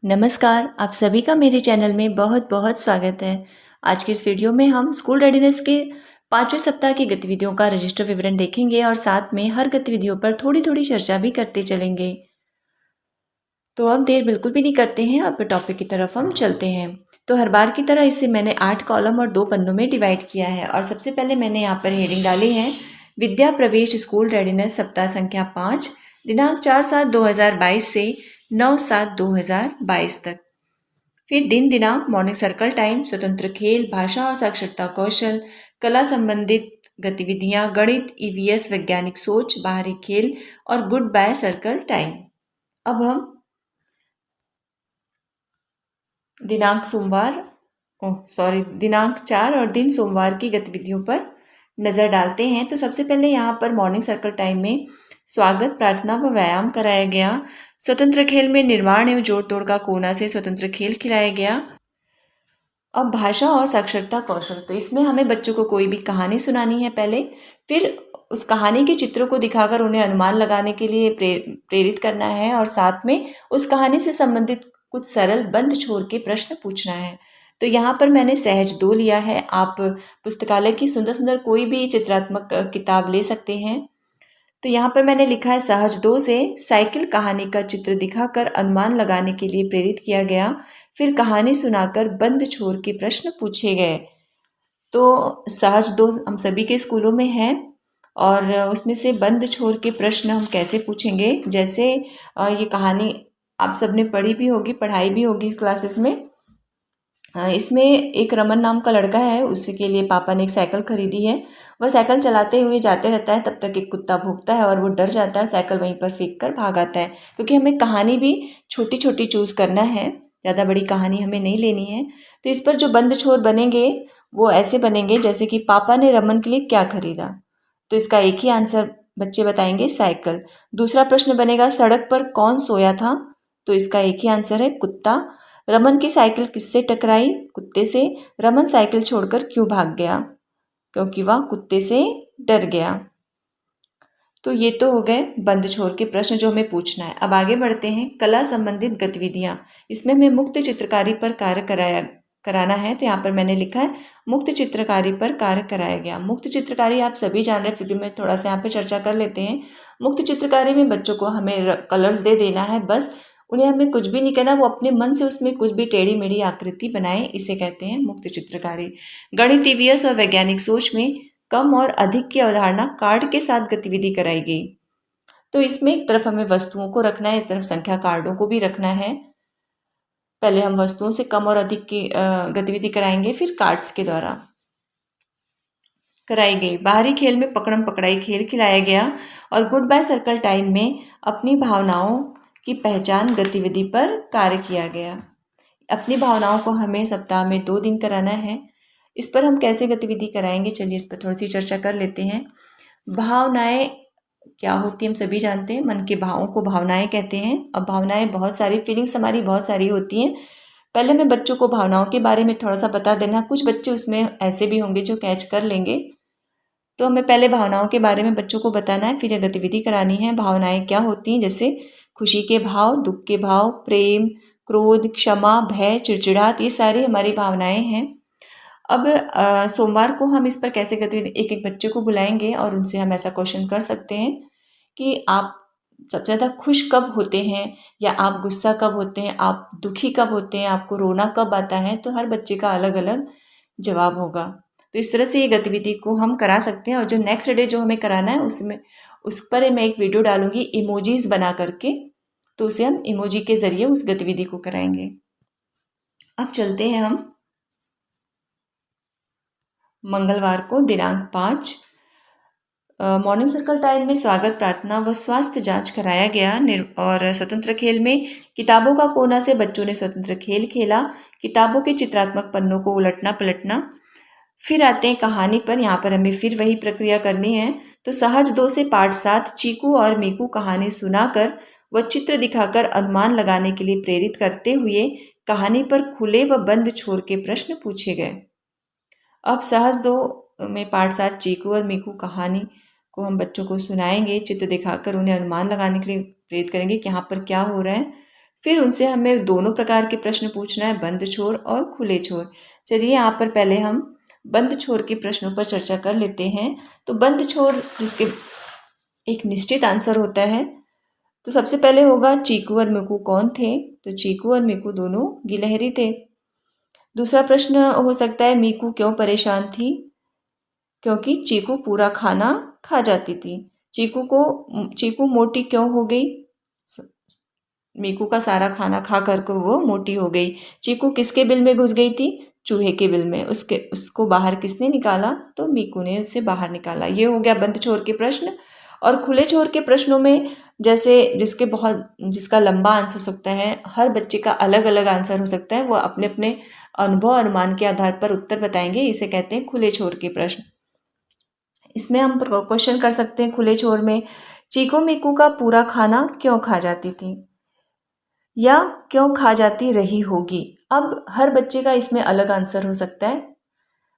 नमस्कार, आप सभी का मेरे चैनल में बहुत बहुत स्वागत है। आज की इस वीडियो में हम स्कूल रेडीनेस के 5वें सप्ताह की गतिविधियों का रजिस्टर विवरण देखेंगे और साथ में हर गतिविधियों पर थोड़ी थोड़ी चर्चा भी करते चलेंगे। तो अब देर बिल्कुल भी नहीं करते हैं, अब टॉपिक की तरफ हम चलते हैं। तो हर बार की तरह इसे मैंने 8 कॉलम और 2 पन्नों में डिवाइड किया है और सबसे पहले मैंने यहाँ पर हेडिंग डाली है विद्या प्रवेश स्कूल रेडीनेस सप्ताह संख्या 5 दिनांक 4/7/2022 से 9/7/2022 तक। फिर दिन दिनांक मॉर्निंग सर्कल टाइम, स्वतंत्र खेल, भाषा और साक्षरता कौशल, कला संबंधित गतिविधियां, गणित, ईवीएस, वैज्ञानिक सोच, बाहरी खेल और गुड बाय सर्कल टाइम। अब हम दिनांक 4 और दिन सोमवार की गतिविधियों पर नज़र डालते हैं। तो सबसे पहले यहाँ पर मॉर्निंग सर्कल टाइम में स्वागत, प्रार्थना व व्यायाम कराया गया। स्वतंत्र खेल में निर्माण एवं जोड़ तोड़ का कोना से स्वतंत्र खेल खिलाया गया। अब भाषा और साक्षरता कौशल, तो इसमें हमें बच्चों को कोई भी कहानी सुनानी है पहले, फिर उस कहानी के चित्रों को दिखाकर उन्हें अनुमान लगाने के लिए प्रेरित करना है और साथ में उस कहानी से संबंधित कुछ सरल बंद छोर के प्रश्न पूछना है। तो यहाँ पर मैंने सहज 2 लिया है। आप पुस्तकालय की सुंदर सुंदर कोई भी चित्रात्मक किताब ले सकते हैं। तो यहाँ पर मैंने लिखा है सहज 2 से साइकिल कहानी का चित्र दिखाकर अनुमान लगाने के लिए प्रेरित किया गया, फिर कहानी सुनाकर बंद छोर के प्रश्न पूछे गए। तो सहज 2 हम सभी के स्कूलों में है और उसमें से बंद छोर के प्रश्न हम कैसे पूछेंगे, जैसे ये कहानी आप सबने पढ़ी भी होगी, पढ़ाई भी होगी क्लासेस में। इसमें एक रमन नाम का लड़का है, उसके लिए पापा ने एक साइकिल खरीदी है। वह साइकिल चलाते हुए जाते रहता है, तब तक एक कुत्ता भौंकता है और वो डर जाता है, साइकिल वहीं पर फेंक कर भाग आता है। क्योंकि हमें कहानी भी छोटी छोटी चूज़ करना है, ज़्यादा बड़ी कहानी हमें नहीं लेनी है। तो इस पर जो बंद छोर बनेंगे वो ऐसे बनेंगे जैसे कि पापा ने रमन के लिए क्या खरीदा। तो इसका एक ही आंसर बच्चे बताएंगे, साइकिल। दूसरा प्रश्न बनेगा सड़क पर कौन सोया था। तो इसका एक ही आंसर है, कुत्ता। रमन की साइकिल किससे टकराई, कुत्ते से। रमन साइकिल छोड़कर क्यों भाग गया, क्योंकि वह कुत्ते से डर गया। तो ये तो हो गए बंद छोर के प्रश्न जो हमें पूछना है। अब आगे बढ़ते हैं, कला संबंधित गतिविधियां। इसमें हमें मुक्त चित्रकारी पर कार्य कराना है। तो यहाँ पर मैंने लिखा है मुक्त चित्रकारी पर कार्य कराया गया। मुक्त चित्रकारी आप सभी जान रहे हैं, फिर भी मैं थोड़ा सा यहाँ पे चर्चा कर लेते हैं। मुक्त चित्रकारी में बच्चों को हमें कलर्स दे देना है, बस उन्हें हमें कुछ भी नहीं करना, वो अपने मन से उसमें कुछ भी टेढ़ी मेढ़ी आकृति बनाए, इसे कहते हैं मुक्त चित्रकारी। गणित, ईवीएस और वैज्ञानिक सोच में कम और अधिक की अवधारणा कार्ड के साथ गतिविधि कराई गई। तो इसमें एक तरफ हमें वस्तुओं को रखना है, इस तरफ संख्या कार्डों को भी रखना है। पहले हम वस्तुओं से कम और अधिक की गतिविधि कराएंगे, फिर कार्ड्स के द्वारा कराई गई। बाहरी खेल में पकड़म पकड़ाई खेल खिलाया गया और गुड बाय सर्कल टाइम में अपनी भावनाओं की पहचान गतिविधि पर कार्य किया गया। अपनी भावनाओं को हमें सप्ताह में 2 दिन कराना है। इस पर हम कैसे गतिविधि कराएंगे, चलिए इस पर थोड़ी सी चर्चा कर लेते हैं। भावनाएं क्या होती हैं हम सभी जानते हैं, मन के भावों को भावनाएं कहते हैं। अब भावनाएं बहुत सारी, फीलिंग्स हमारी बहुत सारी होती हैं। पहले मैं बच्चों को भावनाओं के बारे में थोड़ा सा बता देना, कुछ बच्चे उसमें ऐसे भी होंगे जो कैच कर लेंगे। तो हमें पहले भावनाओं के बारे में बच्चों को बताना है, फिर यह गतिविधि करानी है। भावनाएं क्या होती हैं, जैसे खुशी के भाव, दुख के भाव, प्रेम, क्रोध, क्षमा, भय, चिड़चिड़ाहट, ये सारी हमारी भावनाएं हैं। अब सोमवार को हम इस पर कैसे गतिविधि, एक एक बच्चे को बुलाएंगे और उनसे हम ऐसा क्वेश्चन कर सकते हैं कि आप सबसे ज़्यादा खुश कब होते हैं, या आप गुस्सा कब होते हैं, आप दुखी कब होते हैं, आपको रोना कब आता है। तो हर बच्चे का अलग अलग जवाब होगा। तो इस तरह से ये गतिविधि को हम करा सकते हैं। और जो नेक्स्ट डे जो हमें कराना है उसमें उस पर मैं एक वीडियो डालूंगी इमोजीज बना करके, तो उसे हम इमोजी के ज़रिए उस गतिविधि को कराएंगे। अब चलते हैं हम मंगलवार को दिनांक 5 मॉर्निंग सर्कल टाइम में स्वागत, प्रार्थना व स्वास्थ्य जांच कराया गया। और स्वतंत्र खेल में किताबों का कोना से बच्चों ने स्वतंत्र खेल खेला। किताबों के चित्रात्मक पन्नों को उलटना पलटना। फिर आते हैं कहानी पर, यहाँ पर हमें फिर वही प्रक्रिया करनी है। तो सहज 2 से पाठ 7 चीकू और मीकू कहानी सुनाकर व चित्र दिखाकर अनुमान लगाने के लिए प्रेरित करते हुए कहानी पर खुले व बंद छोर के प्रश्न पूछे गए। अब सहज 2 में पाठ 7 चीकू और मीकू कहानी को हम बच्चों को सुनाएंगे, चित्र दिखाकर उन्हें अनुमान लगाने के लिए प्रेरित करेंगे कि यहाँ पर क्या हो रहा है। फिर उनसे हमें दोनों प्रकार के प्रश्न पूछना है, बंद छोर और खुले छोर। चलिए यहाँ पर पहले हम बंद छोर के प्रश्नों पर चर्चा कर लेते हैं। तो बंद छोर जिसके एक निश्चित आंसर होता है, तो सबसे पहले होगा चीकू और मिकू कौन थे? तो चीकू और मिकू दोनों गिलहरी थे। दूसरा प्रश्न हो सकता है मीकू क्यों परेशान थी? क्योंकि चीकू पूरा खाना खा जाती थी। चीकू मोटी क्यों हो गई? मीकू का सारा खाना खा कर को वो मोटी हो गई। चीकू किसके बिल में घुस गई थी? चूहे के बिल में। उसको बाहर किसने निकाला? तो मीकू ने उसे बाहर निकाला। ये हो गया बंद छोर के प्रश्न। और खुले छोर के प्रश्नों में जैसे जिसका लंबा आंसर हो सकता है, हर बच्चे का अलग अलग आंसर हो सकता है, वो अपने अपने अनुभव अनुमान के आधार पर उत्तर बताएंगे। इसे कहते हैं खुले छोर के प्रश्न। इसमें हम क्वेश्चन कर सकते हैं खुले छोर में, चीकू मीकू का पूरा खाना क्यों खा जाती थी या क्यों खा जाती रही होगी? अब हर बच्चे का इसमें अलग आंसर हो सकता है।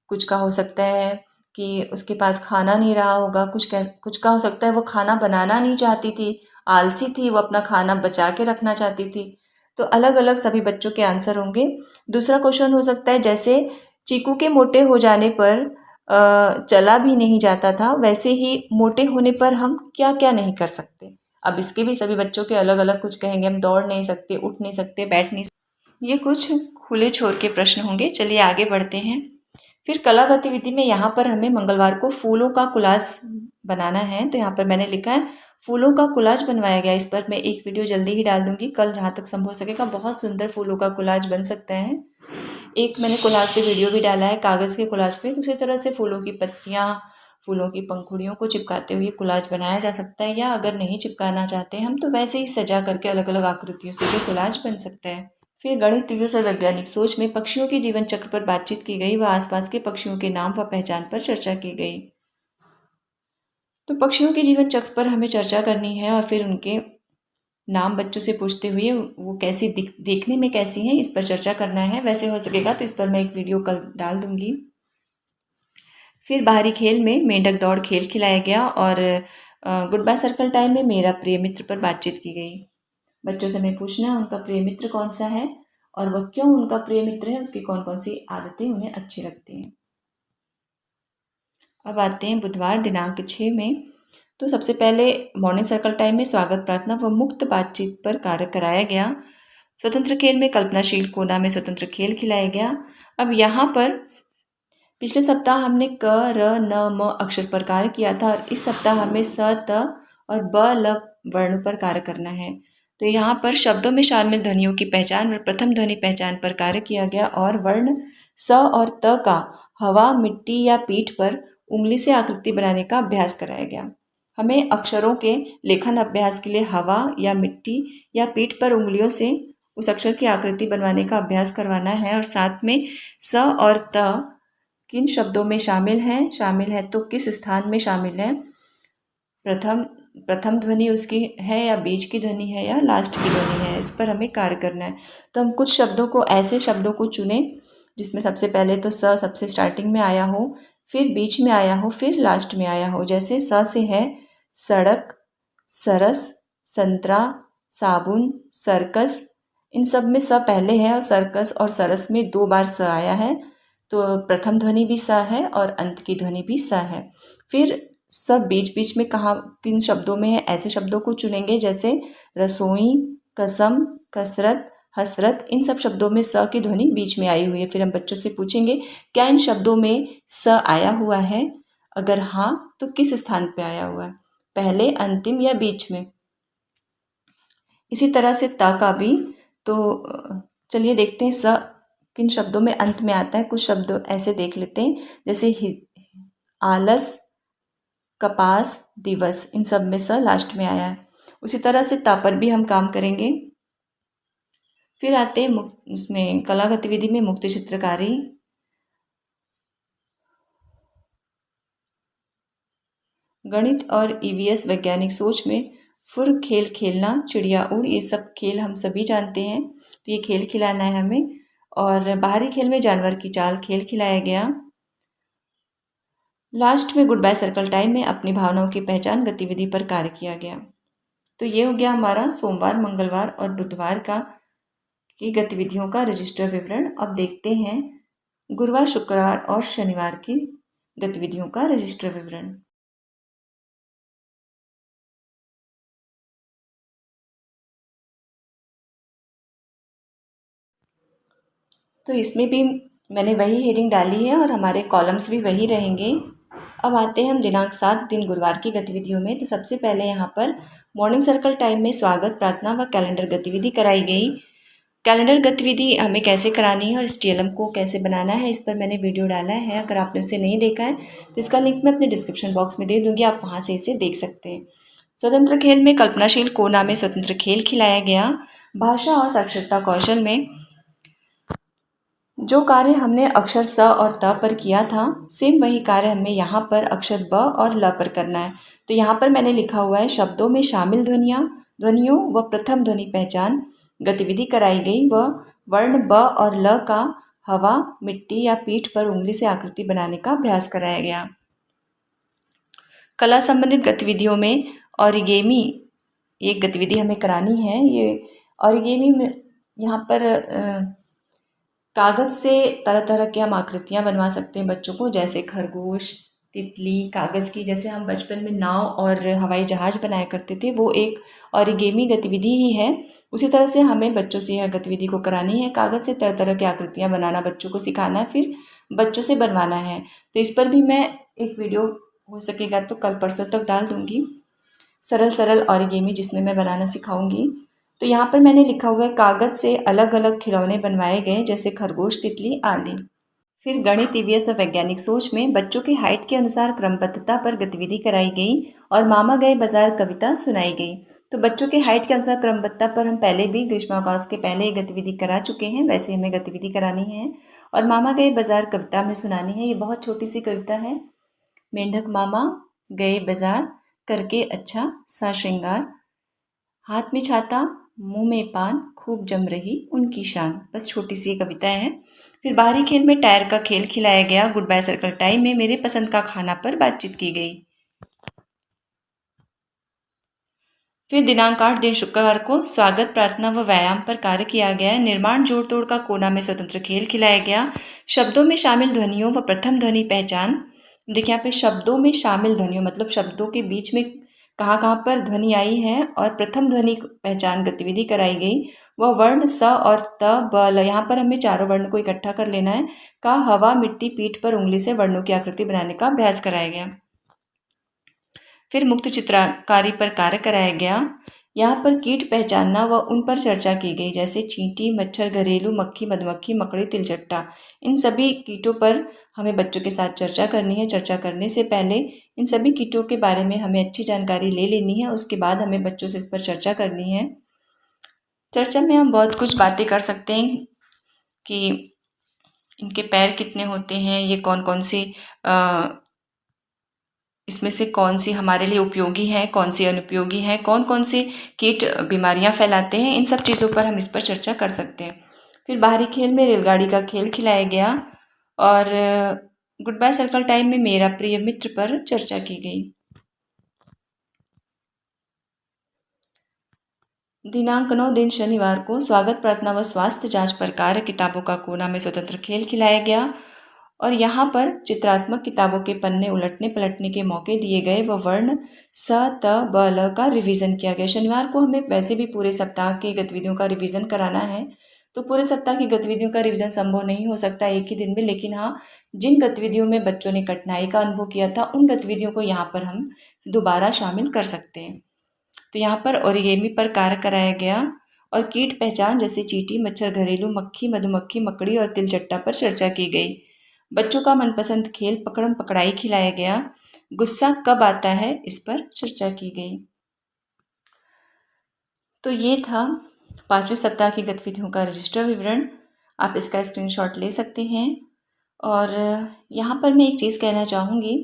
कुछ का हो सकता है कि उसके पास खाना नहीं रहा होगा, कुछ का हो सकता है वो खाना बनाना नहीं चाहती थी, आलसी थी, वो अपना खाना बचा के रखना चाहती थी। तो अलग अलग सभी बच्चों के आंसर होंगे। दूसरा क्वेश्चन हो सकता है जैसे चीकू के मोटे हो जाने पर चला भी नहीं जाता था, वैसे ही मोटे होने पर हम क्या क्या नहीं कर सकते। अब इसके भी सभी बच्चों के अलग अलग कुछ कहेंगे, हम दौड़ नहीं सकते, उठ नहीं सकते, बैठ नहीं सकते। ये कुछ खुले छोर के प्रश्न होंगे। चलिए आगे बढ़ते हैं। फिर कला गतिविधि में यहाँ पर हमें मंगलवार को फूलों का कोलाज बनाना है। तो यहाँ पर मैंने लिखा है फूलों का कोलाज बनवाया गया। इस पर मैं एक वीडियो जल्दी ही डाल दूंगी, कल जहाँ तक संभव सकेगा। बहुत सुंदर फूलों का कोलाज बन सकता है। एक मैंने कोलाज पे वीडियो भी डाला है कागज़ के कोलाज पे। दूसरी तरह से फूलों की पत्तियाँ, फूलों की पंखुड़ियों को चिपकाते हुए कोलाज बनाया जा सकता है, या अगर नहीं चिपकाना चाहते हम तो वैसे ही सजा करके अलग अलग आकृतियों से भी कोलाज बन सकता है। फिर गणित दिवस और वैज्ञानिक सोच में पक्षियों के जीवन चक्र पर बातचीत की गई व आसपास के पक्षियों के नाम व पहचान पर चर्चा की गई। तो पक्षियों के जीवन चक्र पर हमें चर्चा करनी है और फिर उनके नाम बच्चों से पूछते हुए वो कैसी देखने में कैसी हैं, इस पर चर्चा करना है। वैसे हो सकेगा तो इस पर मैं एक वीडियो कल डाल दूंगी। फिर बाहरी खेल में मेंढक दौड़ खेल खिलाया गया और गुड बाय सर्कल टाइम में मेरा प्रिय मित्र पर बातचीत की गई। बच्चों से हमें पूछना है उनका प्रिय मित्र कौन सा है और वह क्यों उनका प्रिय मित्र है, उसकी कौन कौन सी आदतें उन्हें अच्छी लगती हैं। अब आते हैं बुधवार दिनांक 6 में। तो सबसे पहले मॉर्निंग सर्कल टाइम में स्वागत प्रार्थना व मुक्त बातचीत पर कार्य कराया गया। स्वतंत्र खेल में कल्पनाशील कोना में स्वतंत्र खेल खिलाया गया। अब यहाँ पर पिछले सप्ताह हमने क, र, न, म अक्षर पर कार्य किया था और इस सप्ताह हमें स, त और ब, ल वर्ण पर कार्य करना है। तो यहाँ पर शब्दों में शामिल ध्वनियों की पहचान और प्रथम ध्वनि पहचान पर कार्य किया गया और वर्ण स और त का हवा, मिट्टी या पीठ पर उंगली से आकृति बनाने का अभ्यास कराया गया। हमें अक्षरों के लेखन अभ्यास के लिए हवा या मिट्टी या पीठ पर उंगलियों से उस अक्षर की आकृति बनवाने का अभ्यास करवाना है। और साथ में स और त किन शब्दों में शामिल है तो किस स्थान में शामिल है, प्रथम ध्वनि उसकी है या बीच की ध्वनि है या लास्ट की ध्वनि है, इस पर हमें कार्य करना है। तो हम कुछ शब्दों को ऐसे शब्दों को चुने जिसमें सबसे पहले तो स सबसे स्टार्टिंग में आया हो, फिर बीच में आया हो, फिर लास्ट में आया हो। जैसे स से है सड़क, सरस, संतरा, साबुन, सर्कस। इन सब में स पहले है और सर्कस और सरस में 2 बार स आया है, तो प्रथम ध्वनि भी स है और अंत की ध्वनि भी स है। फिर सब बीच बीच में कहाँ किन शब्दों में है, ऐसे शब्दों को चुनेंगे जैसे रसोई, कसम, कसरत, हसरत। इन सब शब्दों में स की ध्वनि बीच में आई हुई है। फिर हम बच्चों से पूछेंगे क्या इन शब्दों में स आया हुआ है, अगर हाँ तो किस स्थान पे आया हुआ है, पहले, अंतिम या बीच में। इसी तरह से त का भी। तो चलिए देखते हैं स किन शब्दों में अंत में आता है। कुछ शब्द ऐसे देख लेते हैं जैसे आलस, कपास, दिवस। इन सब में स लास्ट में आया है। उसी तरह से ता पर भी हम काम करेंगे। फिर आते हैं उसमें कला गतिविधि में मुक्त चित्रकारी। गणित और ईवीएस वैज्ञानिक सोच में फुर खेल खेलना, चिड़िया उड़, ये सब खेल हम सभी जानते हैं। तो ये खेल खिलाना है हमें। और बाहरी खेल में जानवर की चाल खेल खिलाया गया। लास्ट में गुड बाय सर्कल टाइम में अपनी भावनाओं की पहचान गतिविधि पर कार्य किया गया। तो ये हो गया हमारा सोमवार, मंगलवार और बुधवार की गतिविधियों का रजिस्टर विवरण। अब देखते हैं गुरुवार, शुक्रवार और शनिवार की गतिविधियों का रजिस्टर विवरण। तो इसमें भी मैंने वही हेडिंग डाली है और हमारे कॉलम्स भी वही रहेंगे। अब आते हैं हम दिनांक 7 दिन गुरुवार की गतिविधियों में। तो सबसे पहले यहाँ पर मॉर्निंग सर्कल टाइम में स्वागत, प्रार्थना व कैलेंडर गतिविधि कराई गई। कैलेंडर गतिविधि हमें कैसे करानी है और STLM को कैसे बनाना है, इस पर मैंने वीडियो डाला है। अगर आपने उसे नहीं देखा है तो इसका लिंक मैं अपने डिस्क्रिप्शन बॉक्स में दे दूँगी, आप वहाँ से इसे देख सकते हैं। स्वतंत्र खेल में कल्पनाशील कोना में स्वतंत्र खेल खिलाया गया। भाषा और साक्षरता कौशल में जो कार्य हमने अक्षर स और त पर किया था, सेम वही कार्य हमें यहाँ पर अक्षर ब और ल पर करना है। तो यहाँ पर मैंने लिखा हुआ है शब्दों में शामिल ध्वनियों व प्रथम ध्वनि पहचान गतिविधि कराई गई व वर्ण ब और ल का हवा, मिट्टी या पीठ पर उंगली से आकृति बनाने का अभ्यास कराया गया। कला संबंधित गतिविधियों में ऑरिगेमी एक गतिविधि हमें करानी है। ये ऑरिगेमी में यहाँ पर कागज़ से तरह तरह की हम आकृतियाँ बनवा सकते हैं बच्चों को, जैसे खरगोश, तितली, कागज़ की, जैसे हम बचपन में नाव और हवाई जहाज़ बनाया करते थे, वो एक ऑरिगेमी गतिविधि ही है। उसी तरह से हमें बच्चों से यह गतिविधि को करानी है। कागज़ से तरह तरह की आकृतियाँ बनाना बच्चों को सिखाना है, फिर बच्चों से बनवाना है। तो इस पर भी मैं एक वीडियो हो सकेगा तो कल परसों तक डाल दूँगी, सरल सरल ऑरिगेमी जिसमें मैं बनाना सिखाऊंगी। तो यहाँ पर मैंने लिखा हुआ है कागज़ से अलग अलग खिलौने बनवाए गए, जैसे खरगोश, तितली आदि। फिर गणित, EVS और वैज्ञानिक सोच में बच्चों की हाइट के अनुसार क्रमबद्धता पर गतिविधि कराई गई और मामा गए बाजार कविता सुनाई गई। तो बच्चों के हाइट के अनुसार क्रमबद्धता पर हम पहले भी ग्रीष्मावकाश के पहले एक गतिविधि करा चुके हैं, वैसे हमें गतिविधि करानी है। और मामा गए बाजार कविता में सुनानी है। ये बहुत छोटी सी कविता है। मेंढक मामा गए बाजार, करके अच्छा सा श्रृंगार, हाथ में छाता, मुंह में पान, खूब जम रही उनकी शान। बस छोटी सी कविता है। फिर बाहरी खेल में टायर का खेल खिलाया गया। गुड बाय सर्कल टाइम में मेरे पसंद का खाना पर बातचीत की गई। फिर दिनांक 8 दिन शुक्रवार को स्वागत, प्रार्थना व व्यायाम पर कार्य किया गया। निर्माण जोड़ तोड़ का कोना में स्वतंत्र खेल खिलाया गया। शब्दों में शामिल ध्वनियों व प्रथम ध्वनि पहचान। देखिए यहाँ पे शब्दों में शामिल ध्वनियों मतलब शब्दों के बीच में कहाँ पर ध्वनि आई है, और प्रथम ध्वनि पहचान गतिविधि कराई गई। वह वर्ण स और त, ब, ल, यहाँ पर हमें चारों वर्ण को इकट्ठा कर लेना है। का, हवा, मिट्टी, पीठ पर उंगली से वर्णों की आकृति बनाने का अभ्यास कराया गया। फिर मुक्त चित्रकारी पर कार्य कराया गया। यहाँ पर कीट पहचानना व उन पर चर्चा की गई, जैसे चींटी, मच्छर, घरेलू मक्खी, मधुमक्खी, मकड़ी, तिलचट्टा। इन सभी कीटों पर हमें बच्चों के साथ चर्चा करनी है। चर्चा करने से पहले इन सभी कीटों के बारे में हमें अच्छी जानकारी ले लेनी है, उसके बाद हमें बच्चों से इस पर चर्चा करनी है। चर्चा में हम बहुत कुछ बातें कर सकते हैं कि इनके पैर कितने होते हैं, ये कौन कौन सी इसमें से कौन सी हमारे लिए उपयोगी है, कौन सी अनुपयोगी है, कौन कौन से कीट बीमारियां फैलाते हैं, इन सब चीज़ों पर हम इस पर चर्चा कर सकते हैं। फिर बाहरी खेल में रेलगाड़ी का खेल खिलाया गया और गुड बाय सर्कल टाइम में मेरा प्रिय मित्र पर चर्चा की गई। दिनांक 9 दिन शनिवार को स्वागत, प्रार्थना व स्वास्थ्य जांच पर कार्य, किताबों का कोना में स्वतंत्र खेल खिलाया गया और यहाँ पर चित्रात्मक किताबों के पन्ने उलटने पलटने के मौके दिए गए व वर्ण स, त, ब, ल का रिवीजन किया गया। शनिवार को हमें वैसे भी पूरे सप्ताह की गतिविधियों का रिवीजन कराना है, तो पूरे सप्ताह की गतिविधियों का रिवीजन संभव नहीं हो सकता एक ही दिन में, लेकिन हाँ, जिन गतिविधियों में बच्चों ने कठिनाई का अनुभव किया था उन गतिविधियों को यहाँ पर हम दोबारा शामिल कर सकते हैं। तो यहाँ पर ओरिगेमी पर कार्य कराया गया और कीट पहचान, जैसे चींटी, मच्छर, घरेलू मक्खी, मधुमक्खी, मकड़ी और तिलचट्टा पर चर्चा की गई। बच्चों का मनपसंद खेल पकड़म पकड़ाई खिलाया गया। गुस्सा कब आता है, इस पर चर्चा की गई। तो ये था 5वें सप्ताह की गतिविधियों का रजिस्टर विवरण। आप इसका स्क्रीनशॉट ले सकते हैं। और यहाँ पर मैं एक चीज़ कहना चाहूँगी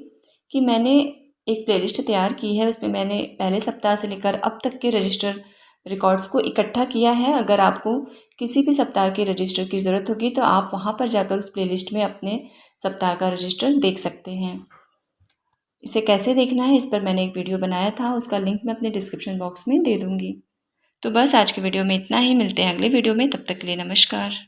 कि मैंने एक प्लेलिस्ट तैयार की है, उसमें मैंने पहले सप्ताह से लेकर अब तक के रजिस्टर रिकॉर्ड्स को इकट्ठा किया है। अगर आपको किसी भी सप्ताह के रजिस्टर की ज़रूरत होगी तो आप वहाँ पर जाकर उस प्लेलिस्ट में अपने सप्ताह का रजिस्टर देख सकते हैं। इसे कैसे देखना है इस पर मैंने एक वीडियो बनाया था, उसका लिंक मैं अपने डिस्क्रिप्शन बॉक्स में दे दूँगी। तो बस आज की वीडियो में इतना ही, मिलते हैं अगले वीडियो में, तब तक के लिए नमस्कार।